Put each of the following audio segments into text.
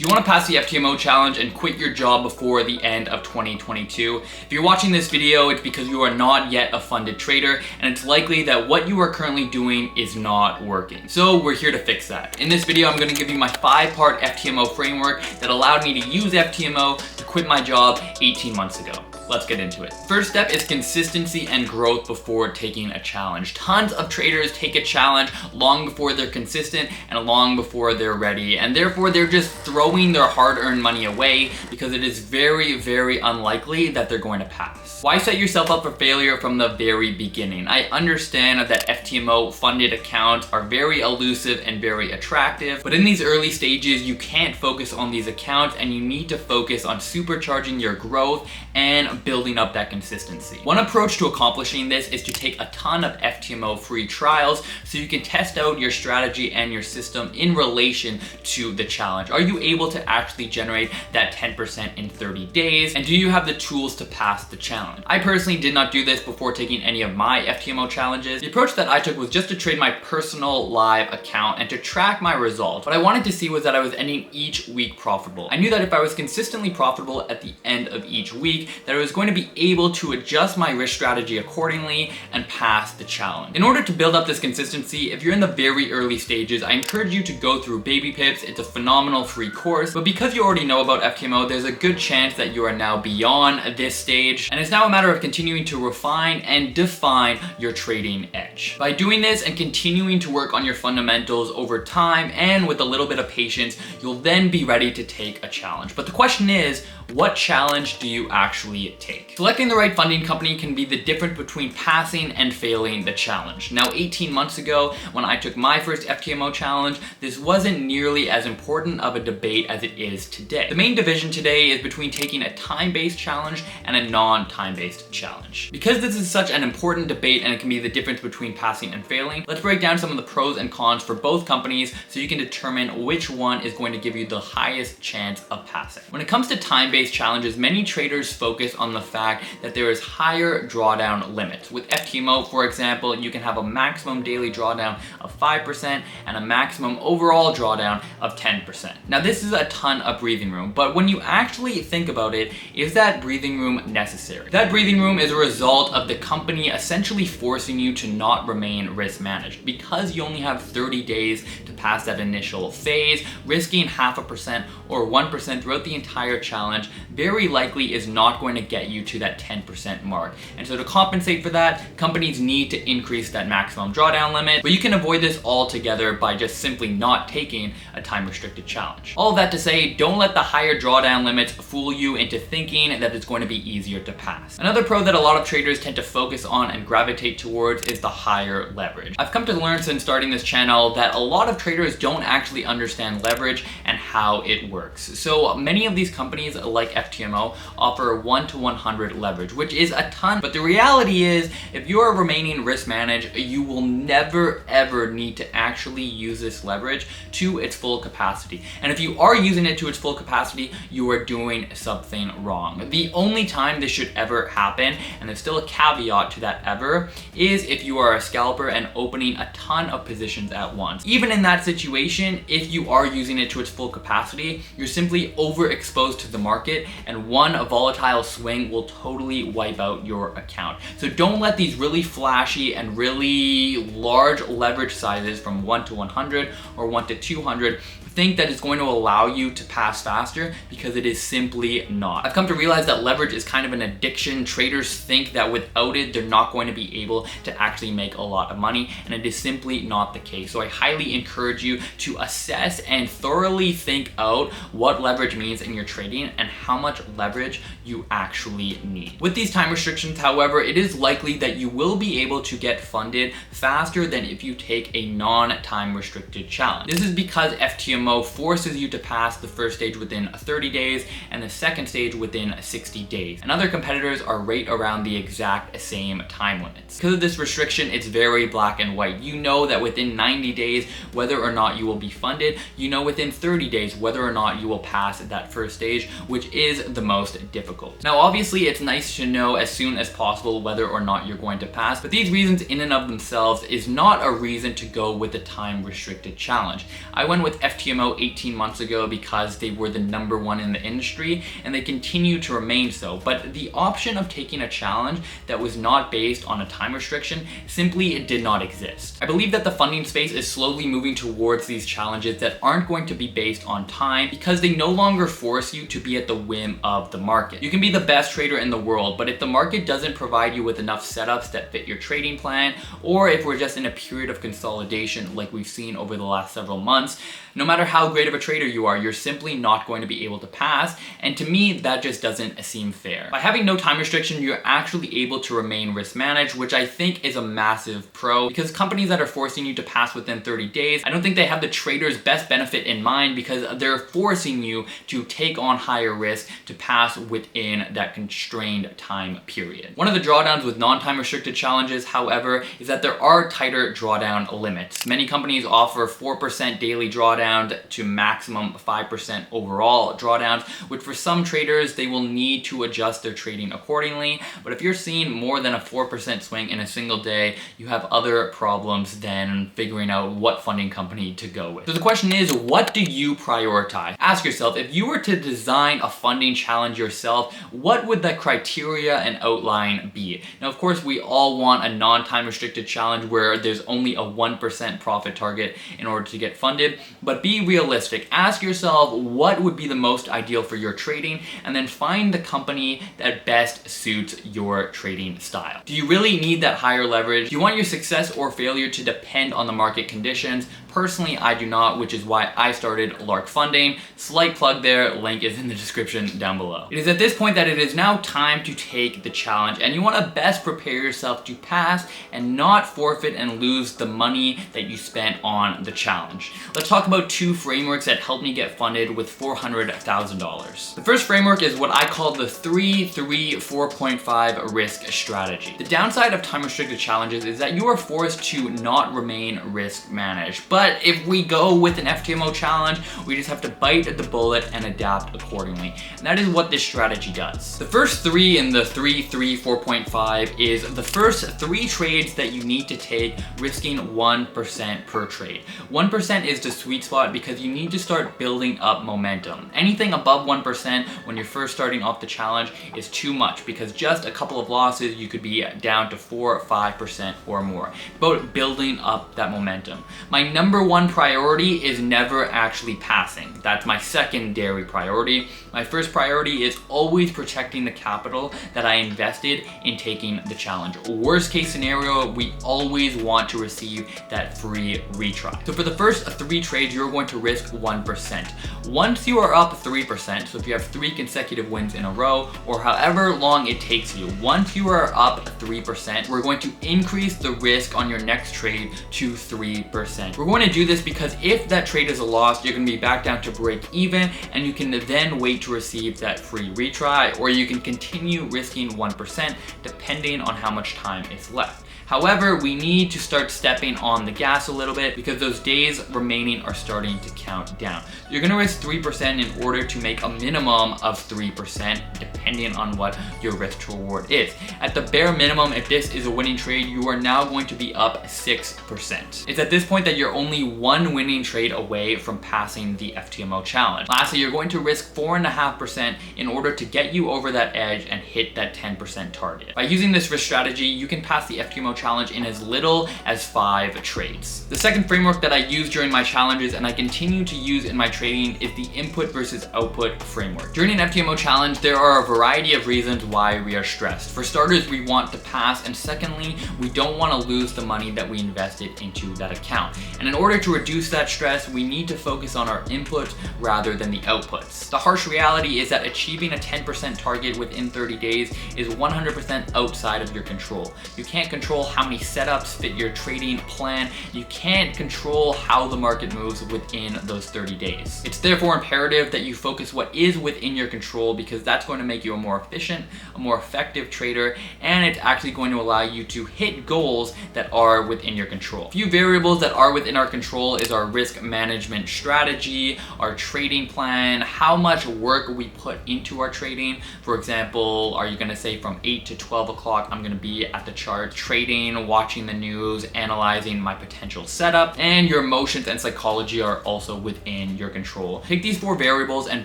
Do you want to pass the FTMO challenge and quit your job before the end of 2022? If you're watching this video, it's because you are not yet a funded trader, and it's likely that what you are currently doing is not working. So we're here to fix that. In this video, I'm going to give you my 5-part FTMO framework that allowed me to use FTMO to quit my job 18 months ago. Let's get into it. First step is consistency and growth before taking a challenge. Tons of traders take a challenge long before they're consistent and long before they're ready, and therefore they're just throwing their hard-earned money away because it is very, very unlikely that they're going to pass. Why set yourself up for failure from the very beginning? I understand that FTMO funded accounts are very elusive and very attractive, but in these early stages, you can't focus on these accounts and you need to focus on supercharging your growth and building up that consistency. One approach to accomplishing this is to take a ton of FTMO free trials so you can test out your strategy and your system in relation to the challenge. Are you able to actually generate that 10% in 30 days? And do you have the tools to pass the challenge? I personally did not do this before taking any of my FTMO challenges. The approach that I took was just to trade my personal live account and to track my results. What I wanted to see was that I was ending each week profitable. I knew that if I was consistently profitable at the end of each week, that I was going to be able to adjust my risk strategy accordingly and pass the challenge. In order to build up this consistency, if you're in the very early stages, I encourage you to go through Baby Pips. It's a phenomenal free course, but because you already know about FTMO, there's a good chance that you are now beyond this stage, and it's now a matter of continuing to refine and define your trading edge. By doing this and continuing to work on your fundamentals over time and with a little bit of patience, you'll then be ready to take a challenge. But the question is, what challenge do you actually take? Selecting the right funding company can be the difference between passing and failing the challenge. Now, 18 months ago, when I took my first FTMO challenge, this wasn't nearly as important of a debate as it is today. The main division today is between taking a time-based challenge and a non-time-based challenge. Because this is such an important debate and it can be the difference between passing and failing, let's break down some of the pros and cons for both companies so you can determine which one is going to give you the highest chance of passing. When it comes to time-based challenges, many traders focus on the fact that there is higher drawdown limits. With FTMO, for example, you can have a maximum daily drawdown of 5% and a maximum overall drawdown of 10%. Now, this is a ton of breathing room, but when you actually think about it, is that breathing room necessary? That breathing room is a result of the company essentially forcing you to not remain risk managed. Because you only have 30 days to pass that initial phase, risking 0.5% or 1% throughout the entire challenge very likely is not going to get you to that 10% mark. And so to compensate for that, companies need to increase that maximum drawdown limit, but you can avoid this altogether by just simply not taking a time restricted challenge. All of that to say, don't let the higher drawdown limits fool you into thinking that it's going to be easier to pass. Another pro that a lot of traders tend to focus on and gravitate towards is the higher leverage. I've come to learn since starting this channel that a lot of traders don't actually understand leverage and how it works. So many of these companies like FTMO offer 1 to 100 leverage, which is a ton, but the reality is if you are remaining risk managed, you will never ever need to actually use this leverage to its full capacity. And if you are using it to its full capacity, you are doing something wrong. The only time this should ever happen, and there's still a caveat to that ever, is if you are a scalper and opening a ton of positions at once. Even in that situation, if you are using it to its full capacity, you're simply overexposed to the market, and one volatile swing will totally wipe out your account. So don't let these really flashy and really large leverage sizes from 1 to 100 or 1 to 200 think that it's going to allow you to pass faster, because it is simply not. I've come to realize that leverage is kind of an addiction. Traders think that without it, they're not going to be able to actually make a lot of money, and it is simply not the case. So I highly encourage you to assess and thoroughly think out what leverage means in your trading and how much leverage you actually need. With these time restrictions, however, it is likely that you will be able to get funded faster than if you take a non-time restricted challenge. This is because FTMO forces you to pass the first stage within 30 days and the second stage within 60 days. And other competitors are right around the exact same time limits. Because of this restriction, it's very black and white. You know that within 90 days, whether or not you will be funded. You know within 30 days, whether or not you will pass that first stage, which is the most difficult. Now, obviously, it's nice to know as soon as possible whether or not you're going to pass, but these reasons in and of themselves is not a reason to go with the time restricted challenge. I went with FTMO FTMO 18 months ago because they were the #1 in the industry, and they continue to remain so. But the option of taking a challenge that was not based on a time restriction simply did not exist. I believe that the funding space is slowly moving towards these challenges that aren't going to be based on time, because they no longer force you to be at the whim of the market. You can be the best trader in the world, but if the market doesn't provide you with enough setups that fit your trading plan, or if we're just in a period of consolidation like we've seen over the last several months, no matter how great of a trader you are, you're simply not going to be able to pass, and to me, that just doesn't seem fair. By having no time restriction, you're actually able to remain risk managed, which I think is a massive pro, because companies that are forcing you to pass within 30 days, I don't think they have the trader's best benefit in mind, because they're forcing you to take on higher risk to pass within that constrained time period. One of the drawdowns with non-time restricted challenges, however, is that there are tighter drawdown limits. Many companies offer 4% daily drawdown to maximum 5% overall drawdowns, which for some traders, they will need to adjust their trading accordingly. But if you're seeing more than a 4% swing in a single day, you have other problems than figuring out what funding company to go with. So the question is, what do you prioritize? Ask yourself, if you were to design a funding challenge yourself, what would the criteria and outline be? Now, of course, we all want a non-time restricted challenge where there's only a 1% profit target in order to get funded, but be realistic. Ask yourself what would be the most ideal for your trading, and then find the company that best suits your trading style. Do you really need that higher leverage? Do you want your success or failure to depend on the market conditions? Personally, I do not, which is why I started Lark Funding. Slight plug there, link is in the description down below. It is at this point that it is now time to take the challenge, and you want to best prepare yourself to pass and not forfeit and lose the money that you spent on the challenge. Let's talk about 2 frameworks that helped me get funded with $400,000. The first framework is what I call the 3-3-4.5 risk strategy. The downside of time restricted challenges is that you are forced to not remain risk managed. But if we go with an FTMO challenge, we just have to bite the bullet and adapt accordingly. And that is what this strategy does. The first 3 in the 3-3-4.5 is the first 3 trades that you need to take, risking 1% per trade. 1% is the sweet spot because you need to start building up momentum. Anything above 1% when you're first starting off the challenge is too much, because just a couple of losses, you could be down to 4 or 5% or more. It's about building up that momentum. My #1 priority is never actually passing. That's my secondary priority. My first priority is always protecting the capital that I invested in taking the challenge. Worst case scenario, we always want to receive that free retry. So for the first 3 trades, you're going to risk 1%. Once you are up 3%, so if you have 3 consecutive wins in a row, or however long it takes you, once you are up 3%, we're going to increase the risk on your next trade to 3%. We're going to do this because if that trade is a loss, you're going to be back down to break even, and you can then wait to receive that free retry, or you can continue risking 1% depending on how much time is left. However, we need to start stepping on the gas a little bit because those days remaining are starting to count down. You're gonna risk 3% in order to make a minimum of 3% depending on what your risk to reward is. At the bare minimum, if this is a winning trade, you are now going to be up 6%. It's at this point that you're only 1 winning trade away from passing the FTMO challenge. Lastly, you're going to risk 4.5% in order to get you over that edge and hit that 10% target. By using this risk strategy, you can pass the FTMO challenge in as little as 5 trades. The second framework that I use during my challenges and I continue to use in my trading is the input versus output framework. During an FTMO challenge, there are a variety of reasons why we are stressed. For starters, we want to pass, and secondly, we don't want to lose the money that we invested into that account. And in order to reduce that stress, we need to focus on our inputs rather than the outputs. The harsh reality is that achieving a 10% target within 30 days is 100% outside of your control. You can't control how many setups fit your trading plan. You can't control how the market moves within those 30 days. It's therefore imperative that you focus what is within your control, because that's going to make you a more efficient, a more effective trader, and it's actually going to allow you to hit goals that are within your control. A few variables that are within our control is our risk management strategy, our trading plan, how much work we put into our trading. For example, are you going to say from 8 to 12 o'clock, I'm going to be at the chart trading trading, watching the news, analyzing my potential setup, and your emotions and psychology are also within your control. Take these 4 variables and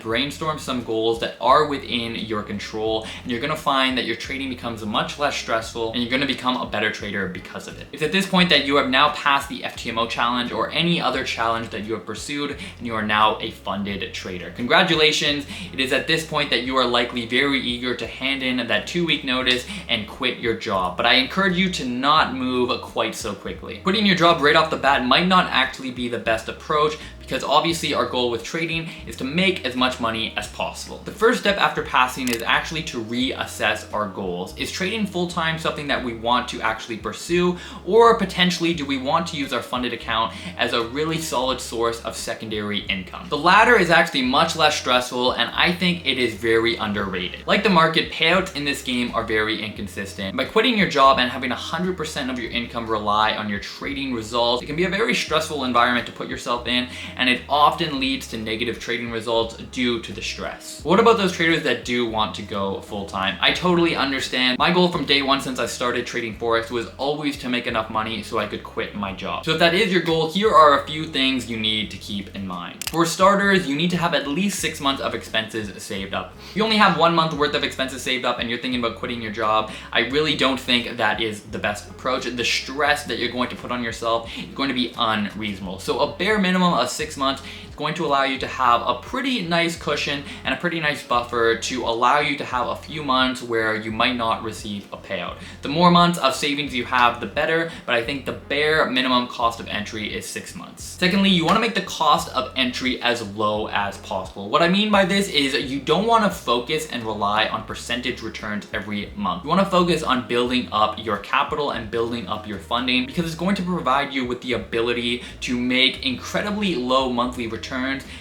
brainstorm some goals that are within your control, and you're gonna find that your trading becomes much less stressful and you're gonna become a better trader because of it. It's at this point that you have now passed the FTMO challenge or any other challenge that you have pursued, and you are now a funded trader. Congratulations. It is at this point that you are likely very eager to hand in that 2-week notice and quit your job. But I encourage you to not move quite so quickly. Quitting your job right off the bat might not actually be the best approach, because obviously our goal with trading is to make as much money as possible. The first step after passing is actually to reassess our goals. Is trading full-time something that we want to actually pursue, or potentially do we want to use our funded account as a really solid source of secondary income? The latter is actually much less stressful, and I think it is very underrated. Like the market, payouts in this game are very inconsistent. By quitting your job and having 100% of your income rely on your trading results, it can be a very stressful environment to put yourself in, and it often leads to negative trading results due to the stress. What about those traders that do want to go full-time? I totally understand. My goal from day one since I started trading Forex was always to make enough money so I could quit my job. So if that is your goal, here are a few things you need to keep in mind. For starters, you need to have at least 6 months of expenses saved up. If you only have 1 month worth of expenses saved up and you're thinking about quitting your job, I really don't think that is the best approach. The stress that you're going to put on yourself is going to be unreasonable. So a bare minimum of 6 months is going to allow you to have a pretty nice cushion and a pretty nice buffer to allow you to have a few months where you might not receive a payout. The more months of savings you have, the better, but I think the bare minimum cost of entry is 6 months. Secondly, you want to make the cost of entry as low as possible. What I mean by this is you don't want to focus and rely on percentage returns every month. You want to focus on building up your capital and building up your funding, because it's going to provide you with the ability to make incredibly low monthly returns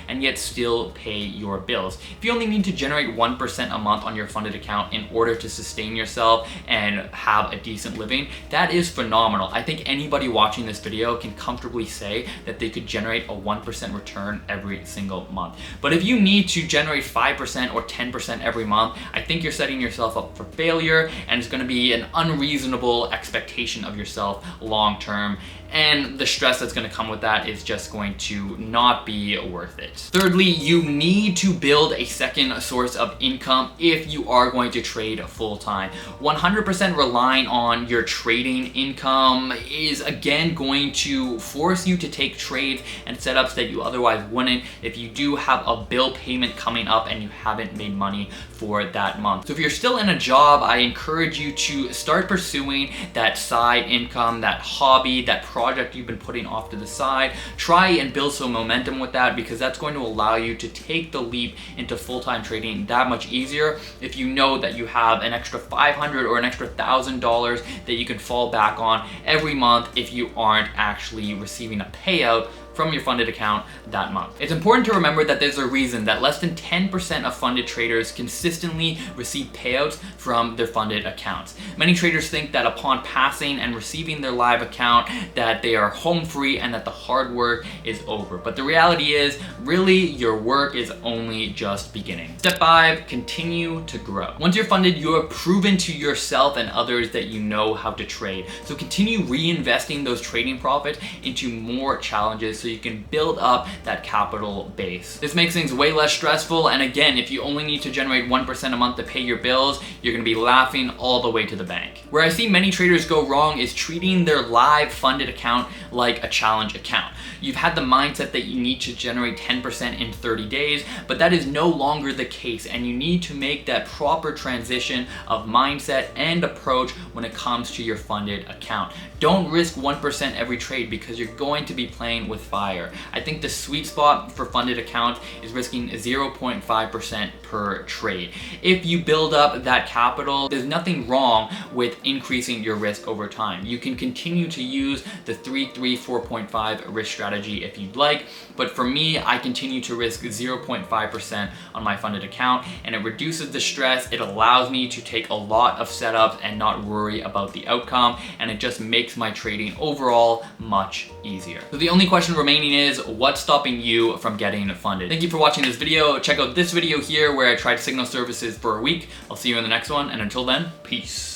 and yet still pay your bills. If you only need to generate 1% a month on your funded account in order to sustain yourself and have a decent living, that is phenomenal. I think anybody watching this video can comfortably say that they could generate a 1% return every single month. But if you need to generate 5% or 10% every month, I think you're setting yourself up for failure, and it's going to be an unreasonable expectation of yourself long term. And the stress that's going to come with that is just going to not be worth it. Thirdly, you need to build a second source of income if you are going to trade full-time. 100% relying on your trading income is again going to force you to take trades and setups that you otherwise wouldn't if you do have a bill payment coming up and you haven't made money for that month. So if you're still in a job, I encourage you to start pursuing that side income, that hobby, that project you've been putting off to the side. Try and build some momentum with that, because that's going to allow you to take the leap into full-time trading that much easier if you know that you have an extra $500 or an extra $1,000 that you can fall back on every month if you aren't actually receiving a payout from your funded account that month. It's important to remember that there's a reason that less than 10% of funded traders consistently receive payouts from their funded accounts. Many traders think that upon passing and receiving their live account that they are home free and that the hard work is over. But the reality is, really, your work is only just beginning. Step 5, continue to grow. Once you're funded, you have proven to yourself and others that you know how to trade. So continue reinvesting those trading profits into more challenges so you can build up that capital base. This makes things way less stressful, and again, if you only need to generate 1% a month to pay your bills, you're gonna be laughing all the way to the bank. Where I see many traders go wrong is treating their live funded account like a challenge account. You've had the mindset that you need to generate 10% in 30 days, but that is no longer the case, and you need to make that proper transition of mindset and approach when it comes to your funded account. Don't risk 1% every trade, because you're going to be playing with fire. I think the sweet spot for funded accounts is risking 0.5% per trade. If you build up that capital, there's nothing wrong with increasing your risk over time. You can continue to use the 3-3-4.5 risk strategy if you'd like, but for me, I continue to risk 0.5% on my funded account, and it reduces the stress. It allows me to take a lot of setups and not worry about the outcome, and it just makes my trading overall much easier. So the only question remaining is, what's stopping you from getting funded? Thank you for watching this video. Check out this video here where I tried signal services for a week. I'll see you in the next one, and until then, peace.